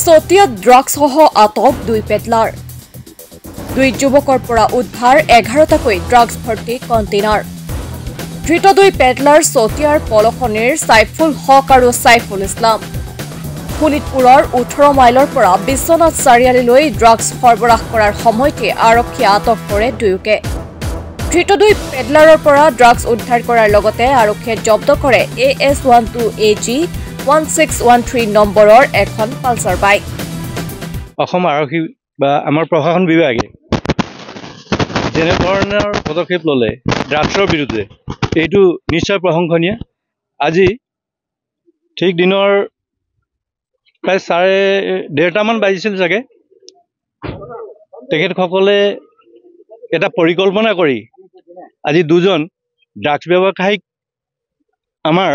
চতিয়াত ড্ৰাগছসহ আটক 2 পেডলাৰ 2 যুৱকৰ পৰা উদ্ধাৰ 11টাকৈ ড্ৰাগছ ভৰ্তি কণ্টেইনাৰ ধৃত 2 পেডলাৰ চতিয়াৰ পলখনিৰ সাইফুল হক আৰু সাইফুল ইছলাম শোণিতপুৰৰ 18 মাইলৰ পৰা বিশ্বনাথ চাৰিআলিলৈ ড্ৰাগছ সৰবৰাহ কৰাৰ সময়তে আৰক্ষীয়ে আটক কৰে দুয়োকে ধৃত 2 পেডলাৰৰ পৰা ড্ৰাগছ উদ্ধাৰ কৰাৰ লগতে আৰক্ষীয়ে জব্দ কৰে AS12AG 1613 নম্বৰৰ এখন পালচাৰ বাইক অসম আৰক্ষী বা আমাৰ প্ৰশাসন বিভাগে যেনে ধৰণৰ পদক্ষেপ ললে ড্ৰাগছৰ বিৰুদ্ধে এইটো নিশ্চয় প্ৰশংসনীয় আজি ঠিক দিনৰ প্ৰায় 1:30 মান বাজিছিল চাগে তেখেতসকলে এটা পৰিকল্পনা কৰি আজি দুজন ড্ৰাগছ ব্যৱসায়িক আমাৰ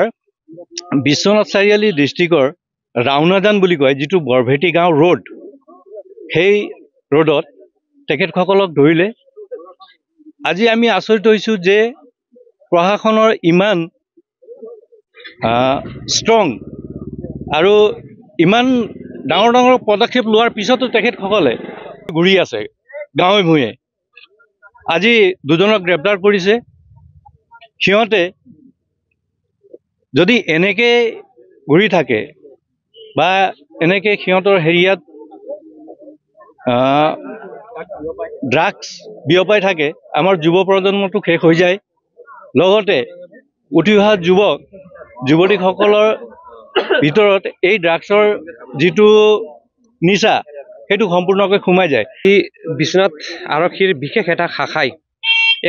বিশ্বনাথ চাৰিআলি ডিস্ট্ৰিক্টৰ ৰাউনাজান বুলি কয় যেটো বৰভেটি গাঁও ৰোড সেই ৰোডত তেখেতসকলক ধৰিলে আজি আমি আচৰিত হৈছো যে প্ৰশাসনৰ ইমান ষ্ট্ৰং আৰু ইমান ডাঙৰ পদক্ষেপ লোৱাৰ পিছতো তেখেতসকলে ঘূৰি আছে গাঁৱে ভূঞে আজি দুজনক গ্ৰেপ্তাৰ কৰিছে সিহঁতে যদি এনেকে ঘূৰি থাকে বা এনেকে সিহঁতৰ হেৰিয়াত ড্ৰাগছ বিয়পাই থাকে আমাৰ যুৱ প্ৰজন্মটো শেষ হৈ যায় লগতে উঠি অহা যুৱক যুৱতীসকলৰ ভিতৰত এই ড্ৰাগছৰ যেটো নিচা সেইটো সম্পূৰ্ণকৈ সোমাই যায় এই বিশ্বনাথ আৰক্ষীৰ বিশেষ এটা শাখাই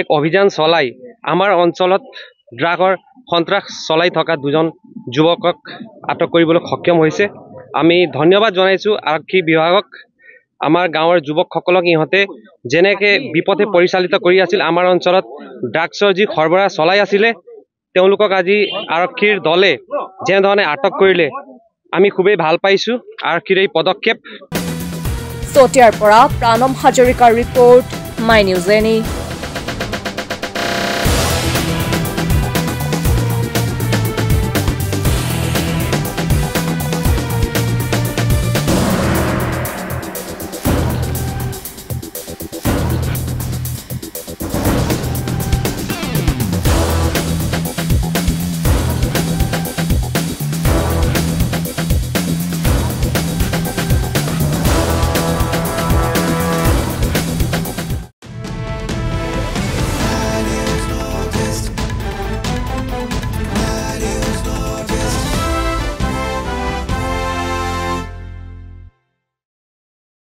এক অভিযান চলাই আমাৰ অঞ্চলত ড্ৰাগৰ সন্ত্ৰাস চলাই থকা দুজন যুৱকক আটক কৰিবলৈ সক্ষম হৈছে আমি ধন্যবাদ জনাইছো আৰক্ষী বিভাগক আমাৰ গাঁৱৰ যুৱকসকলক ইহঁতে যেনেকে বিপথে পৰিচালিত কৰি আছিল আমাৰ অঞ্চলত ড্ৰাগছৰ যি সৰবৰাহ চলাই আছিল তেওঁলোকক আজি আৰক্ষীৰ দলে যেনে ধৰণে আটক কৰিলে আমি খুবেই ভাল পাইছো আৰক্ষীৰ এই পদক্ষেপ চতিয়াৰ পৰা প্ৰাণম হাজৰিকাৰ ৰিপৰ্ট মাই নিউজ এনি